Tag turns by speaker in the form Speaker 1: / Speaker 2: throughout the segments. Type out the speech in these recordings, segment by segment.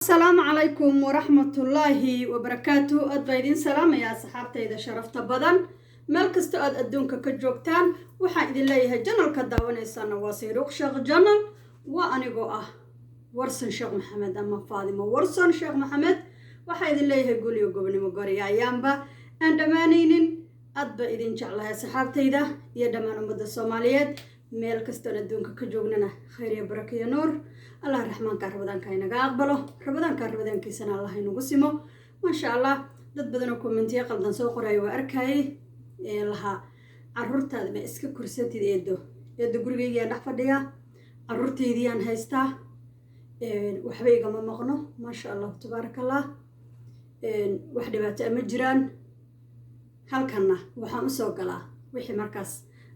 Speaker 1: السلام عليكم ورحمة الله وبركاته. أدبايدين سلام يا صحابتي إذا شرفت بدن مالكستو أدونك كجوكتان وحا إذن ليه جنال كداواني سانا واسيروك شيخ جنال وأنيقو ورسن شيخ محمد أما فاطمة ورسن شيخ محمد وحا إذن ليه قولي وقبني مقوري أيامبا أندمانينين أدبايدين جعلها صحابتي إذا يدمان أمد الصوماليات مالكستو أدونك كجوكنا خير يا بركة يا نور الله الرحمن كربدان كاينغا أقبله ربدان كيسنا الله ينقسمه ما شاء الله dad badan oo commentiya qaldan soo qoray waa arkay laha carruurtaada ma iska kursatid eedo gurigayga dhex fadhiya carruurteedii aan haystaa waxba igama maqno ma sha Allah tabarakallah wax dhibaato ma jiraan halkana waxaan u soo galaa wixii markaas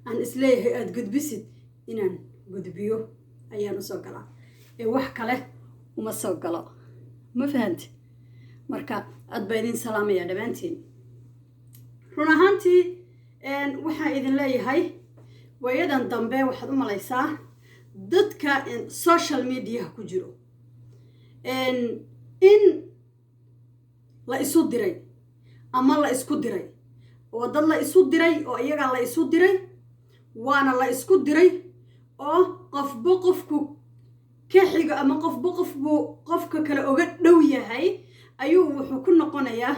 Speaker 1: aan isleeyahay aad gudbisid inaan gudbiyo ayaan u soo galaa wax kale uma soo galo ma fahanti marka adbaydin salaamaya dhabaantiin run ahaantii waxaa idin leeyahay waayadan dambe waxaad u malaysaa dadka social media ku jiro in la isu diray ama la isku diray oo dad la isu diray oo iyaga la isu diray waana la isku diray oo qofba qofku kaxiga ama qofba qofka kale oga dhow yahay ayuu wuxuu ku noqonayaa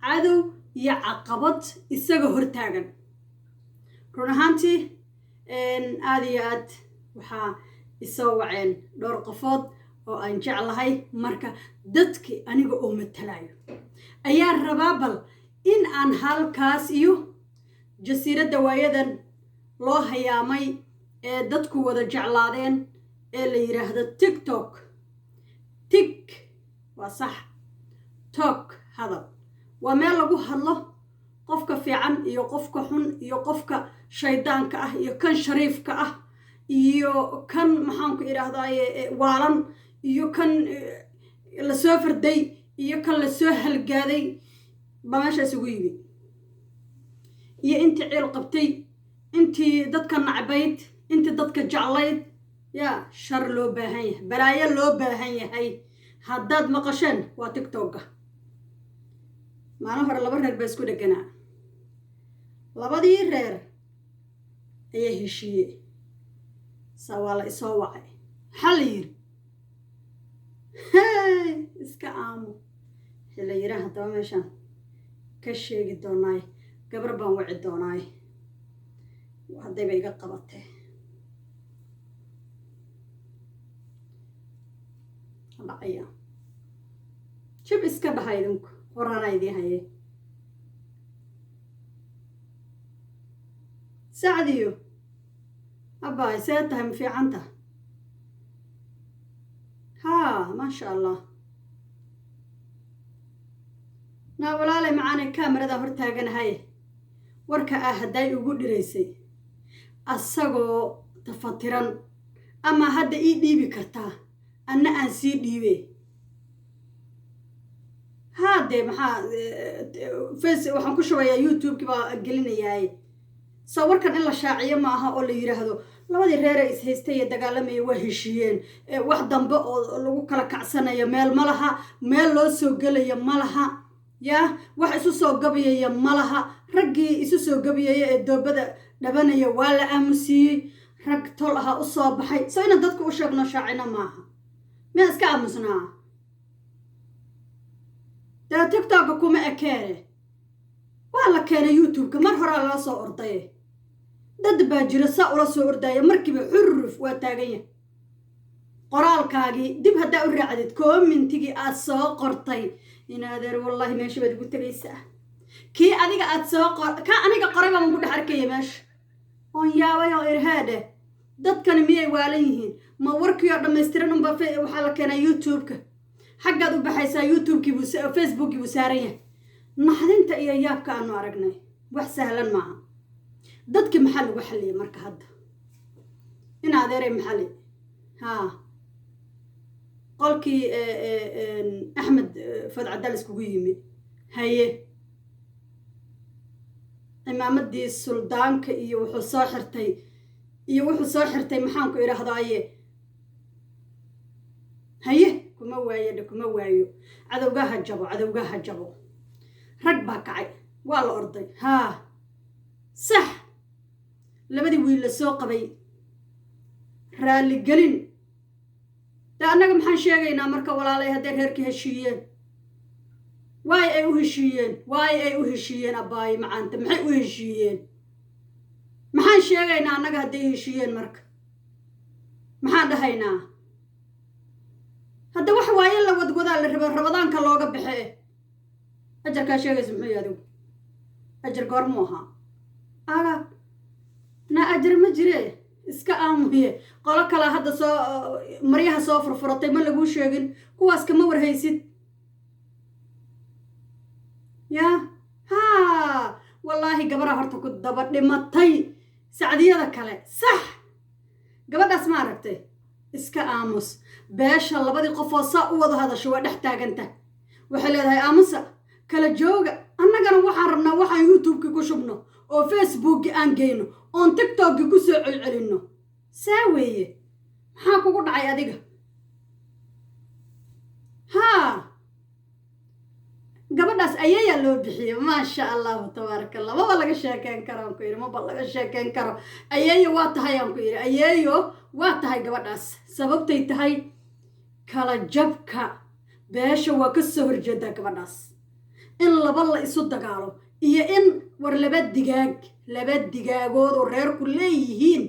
Speaker 1: cadow iyo caqabad isaga hortaagan run ahaantii aad iyo aad waxaa isoo waceen dhowr qofood oo aan jeclahay marka dadkii aniga oo matalayo ayaa rabaa bal in aan halkaas iyo jasiiradda waayadan loo hayaamay ee dadku wada jeclaadeen ee la yiraahdo TikTok waa sax توك هذا وما لغو هادلو قفك فيعن iyo qofka xun iyo qofka shaydaanka ah iyo kan shariifka ah iyo kan maxaan ku iraahdaa waalan iyo kan la soo farday iyo kan la soo halgaaday baashaas ugu yimi iyo intii ceel qabtay intii dadka nacbayd intii dadka jeclayd ya shar loo baahan yahay balaayo loo baahan yahay haddaad maqasheen waa TikTok maalin hore laba reer baa isku dhaganaa labadii reer ayaa heshiiyey sawaala isoo wacay xal yiri iska aamu xilla yiraah haddaba meeshaan ka sheegi doonaay gabar baan wici doonaay haddayba iga qabatee dhacaya jib iska dhahay idinku horana idii haye sacdiyo abbaay see tahay ma fiicanta haa maasha allah naa walaalay macaanay kaamarada hortaaganahay warka hadday ugu dhiraysay asagoo tafatiran ama hadda ii dhiibi kartaa anna aan sii dhiibe هادي محا فيس waxaan ku shubayaa YouTube kiba gelinayaa sawirkan in la shaaciyo ma aha oo la yiraahdo labadii reer is haystay dagaalamay waa heshiiyeen wax dambe oo lagu kala kacsanayo meel ma laha meel loo soo galayo ma laha ya wax isu soo gabayay ma laha ragii isu soo gabayay ee doobada dhabanaya waa la aamusiyay rag tol aha u soo baxay soo in dadku u sheegno shaacina ma aha ma iska aamusnaa ده تيك توك كوما أكاره ولا كان يوتيوب كمان هرا لا صو أرضية ده باجر سا ولا صو أرضية مركب حرف وتاجية قرال كاجي دي بهدا الرعدة كوم من تيجي أسا قرطي إن هذا والله ماشي بدي قلت لي سا كي أديك أتسا كان أنا قريبة من كل حركة ماش on يا إرهاده ده كان مية واليهن ما ورك يا لما يسترنون بفي وحلا كان يوتيوب حقا دو بحيسا يوتيوب كي فيسبوك كي بسارية نحدنت إياياب كأنو عرقناي wax sahlan maaha dadkii maxaa lagu xaliyay marka hadda in adeeray maxali ha qolkii Axmed Fadcadal iskugu yimi haye imaamadii suldaanka iyo wuxuu soo xirtay maxaan ku iraahdaa haye kuma waayo cadowgaha jabo rag baa kacay waa la orday haa sax labadii wiil la soo qabay raali gelin da annaga maxaan sheegaynaa marka walaalay hadday reerkii heshiiyeen waay ay u heshiiyeen abbaay macaanta maxay u heshiiyeen maxaan sheegaynaa annaga hadday heshiiyeen marka maxaan dhahaynaa hadda wax waaye la wadwadaa la rabo rabadaanka looga baxe ajarkaa sheegaysa muxuu yahay adigu ajar goormuu ahaa aga na ajar ma jire iska aamuye qolo kale hadda soo maryaha soo furfuratay ma laguu sheegin kuwaas kama warhaysid yaa haa wallaahi gabadha horta ku daba dhimatay sacdiyada kale sax gabadhaas ma aragtay iska aamus beesha labadii qofoo saa u wada hadasho waa dhex taaganta waxay leedahay aamusa kala jooga annagana waxaan rabnaa waxaan youtube-ki ku shubno oo facebookki aan geyno oon tiktokki ku soo celcelinno saa weeye maxaa kugu dhacay adiga haa gabadhaas ayayaa loo bixiye maasha allahu tabaaraka allah maba laga sheekeyn karo aan ku yidhi maba laga sheekeyn karo ayeeyo waa tahay aan ku yidhi ayeeyo waa tahay gabadhaas sababtay tahay kala jabka beesha waa ka soo horjeedaa gabadhaas in laba la isu dagaalo iyo in war laba digaagood oo reerku leeyihiin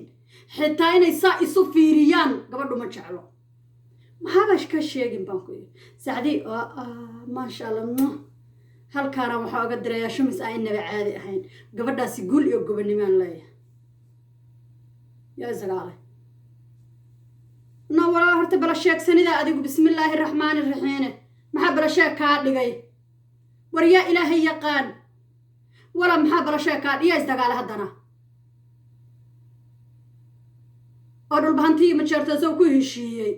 Speaker 1: xitaa inay saa isu fiiriyaan gabadhu ma jeclo maxaabash ka sheegin baan ku yidhi sacdii maasha allah halkaana waxaa oga dirayaa shumis aan inaba caadi ahayn gabadhaasi guul iyo gobonimaan leeyahay yaa isagaale na walaa horta bala sheegsanidaa adigu bismillaahi raxmaani raxiine maxaa bala sheeg kaa dhigay war yaa ilaahay yaqaan wala maxaa bala sheeg kaa dhiya isdagaale haddana oo dhulbahantii majeertaasoo ku heshiiyey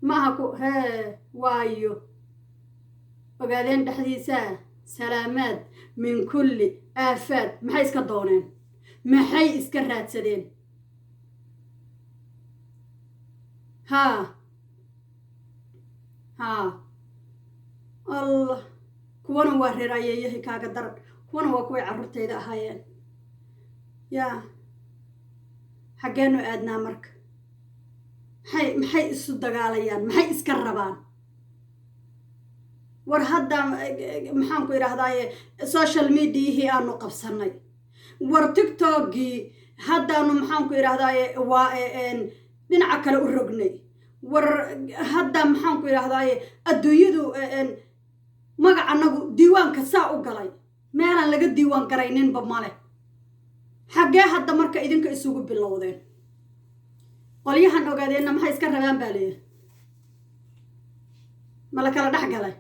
Speaker 1: maaha ku hee waayo ogaadeen dhexdiisa salaamaad min kulli aafaad maxay iska dooneen maxay iska raadsadeen haa allah kuwana waa reer ayeeyahay kaaga daran kuwana waa kuway carruurtayda ahaayeen yaa xaggeenu aadnaa marka maxay isu dagaalayaan maxay iska rabaan war hadda maxaan ku idhaahdaaye social mediahii aanu qabsanay war tiktokgii haddaanu maxaan ku idhaahdaaye waa dhinaca kale u rognay war hadda maxaan ku idhaahdaaye adduunyadu magac annagu diiwaanka saa u galay meelaan laga diiwaan garayninba male xaggee hadda marka idinka isugu bilowdeen qolyahan ogaadeenna maxay iska rabaan baa leeyahay ma la kala dhex galay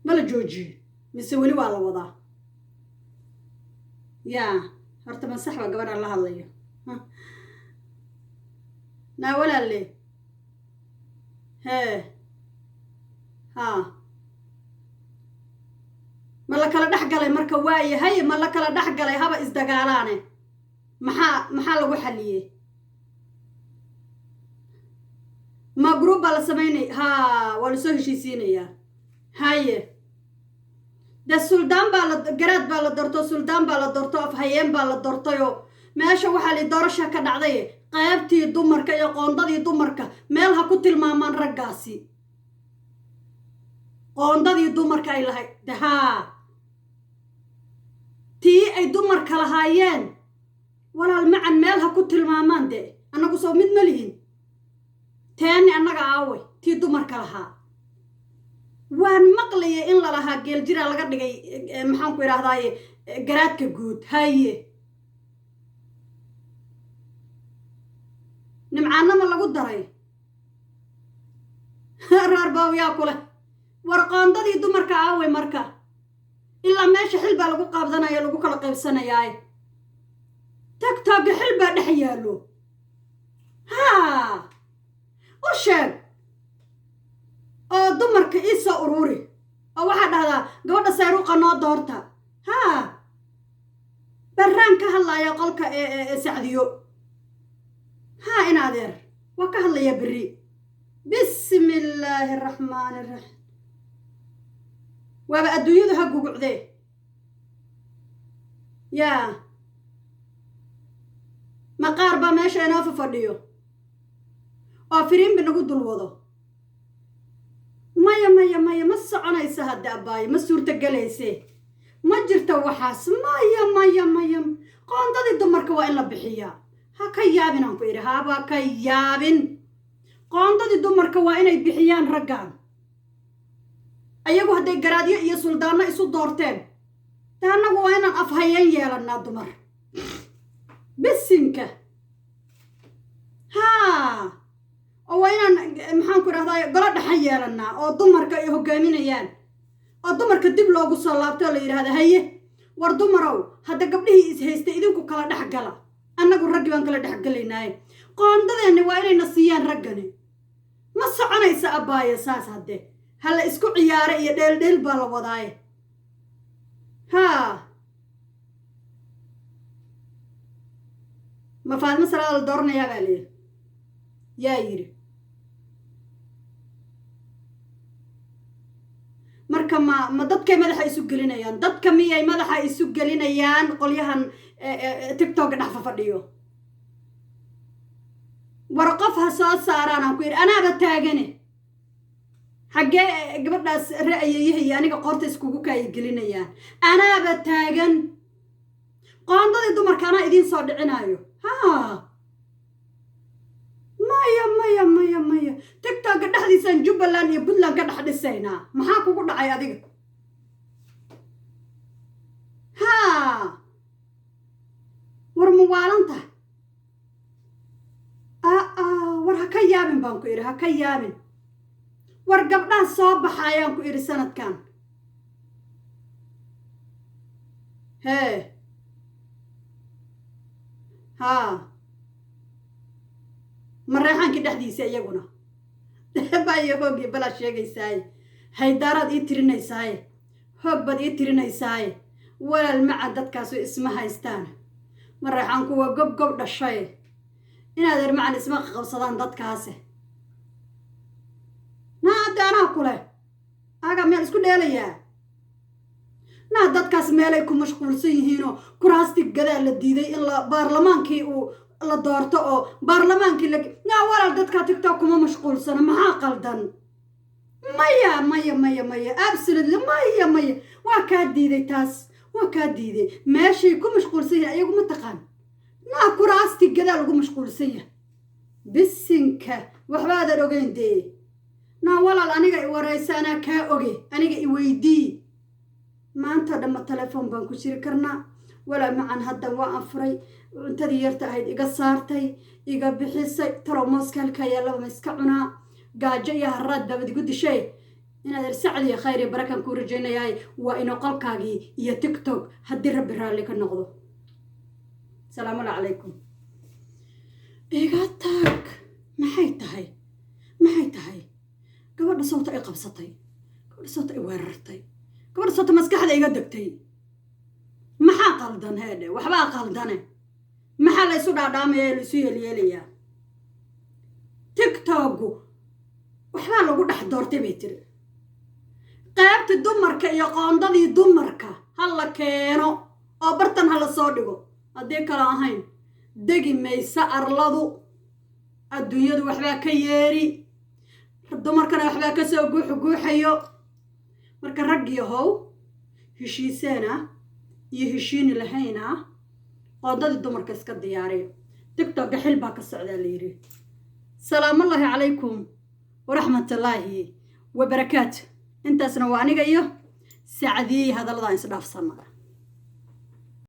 Speaker 1: ma la joojiyo mise weli waa la wadaa yaa horta masax baa gabadhaan la hadlayo naa walaalle hee haa ma la kala dhex galay marka waayahay ma la kala dhex galay haba isdagaalaane maxaa lagu xalliyey ma group baa la samaynay haa waa lasoo heshiisiinayaa haye de suldaan baa garaad baa la doorto suldaan baa la doorto afhayeen baa la doortayoo meesha waxaa li doorasha ka dhacday qaybtii dumarka iyo qoondadii dumarka meel ha ku tilmaamaan raggaasi qoondadii dumarka ay lahayd haa tii ay dumarka lahaayeen walaal macan meel ha ku tilmaamaan de annagu soo mid ma lihin teeni annaga aaway tii dumarka lahaa waan maqlayay in lalahaa geeljiraa laga dhigay maxaan ku idhaahdaaye garaadka guud haye nimcaanama lagu daray reer baawiyaa ku leh war qoondadii dumarka aaway marka ilaa meesha xil baa lagu qaabdanaya lagu kala qaybsanayaaye tagtaaga xil baa dhex yaallo haa u sheeg oo dumarka ii soo ururi oo waxaa dhahdaa gabadha sayruuqa noo doorta haa barraan ka hadlaya qolka sacdiyo haa in adeer waa ka hadlayaa berri بسم الله الرحمن الرحيم وابا الدنيا ها قوقعدي يا مقاربة ماشي أنا في فرديو وافرين بنقود الوضع مايا ما السعنا يسهد أباي ما سورة قليسي ما جرت وحاس مايا قاندة الدمر كوائن بحيا هكا يابن أنكو إرهاب هكا يابن قاندة الدمر كوائن بحيان رقان أيقو هدي قرادية إيا سلطانا إسو دورتين تانا وين أفهيين يالنا الدمر بالسنكة ها وين محان كرهداي قلاد حيالنا أو دمر كأيهو قامينيان أو دمر كدب لوغو صلابتو اللي هذا هي war dumarow hadda gabdhihii is haystay idinku kala dhex gala annagu raggi baan kala dhex galaynaaye qoondadeeni waa inayna siiyaan raggani ma soconaysa abaaye saas hadde hala isku ciyaare iyo dheeldheel baa la wadaaye haa ma faadma salaada la dooranayaa baa layidhi yaa yidhi marka ma dadkay madaxa isu gelinayaan dadka miyay madaxa isu gelinayaan qolyahan tiktok dhex fadhiyo war qof ha soo saaraan aan ku yidhi anaaba taagane xaggee gabadhaas ra'ayayahay aniga qoorta iskugu kaaya gelinayaan anaaba taagan qoondadii dumarka anaa idiin soo dhicinaayo haa maya tiktok dhexdiisaan jubbaland iyo puntland ka dhex dhisaynaa maxaa kugu dhacay adiga haa war muwaalanta war ha ka yaabin baan ku idhi ha ka yaabin war gabdhaha soo baxayaan ku idhi sanadkan hee haa mareexaankii dhexdiisa iyaguna baayo hoogii balaa sheegaysaaye haydaaraad ii tirinaysaaye hoog baad ii tirinaysaaye walaal maca dadkaasu isma haystaan mareexaanku waa gob dhashay inaad ermacan isma qabsadaan dadkaasi naa hadda anaa kule aga meel isku dheelayaa naa dadkaas meelay ku mashquulsan yihiinoo kuraastii gadaa la diiday in baarlamaankii uu la doorto oo baarlamaankii naa walaal dadka tiktok kuma mashquulsana maxaa qaldan maya absolutely maya waa kaa diiday taas waa kaa diiday meeshay ku mashquulsan yahay ayagu ma taqaan naa kuraastii gadaa lagu mashquulsan yahay bisinka waxbaadan ogeyn dee naa walaal aniga i waraysa anaa kaa oge aniga i weydii maanta dhamma telefoon baan ku jiri karnaa walaal macan haddan waa anfuray cuntadii yarta ahayd iga saartay iga bixisay talow mooska halkaa yaallaba ma iska cunaa gaajo iyo haraad baabad igu dishay inaad ersacad iyo khayr iyo barakan kuu rajaynayaay waa inuu qolkaagii iyo tiktok haddii rabbi raalli ka noqdo salaamu calaykum iga tag maxay tahay gabadha sawta ay qabsatay gabadha sawta ay weerartay gabadha sawta maskaxda iga degtay maxaa qaldan heedhe waxbaa qaldane maxaa la isu dhaadhaamaya la isu yeelyeelayaa tiktoku waxbaa lagu dhex doortay bay tiri qaybtii dumarka iyo qoondadii dumarka ha la keeno oo bartan ha la soo dhigo haddii kale ahayn degi maysa arladu adduunyadu waxbaa ka yeeri dumarkana waxbaa ka soo guuxayo marka raggiyahow heshiiseena iyo heshiini lahayna qoondadii dumarka iska diyaariyo tiktok xil baa ka socdaa la yidhi salaamullaahi calaykum waraxmatullaahi wabarakaatu intaasna waa aniga iyo sacdii hadalladaan isdhaafsanaa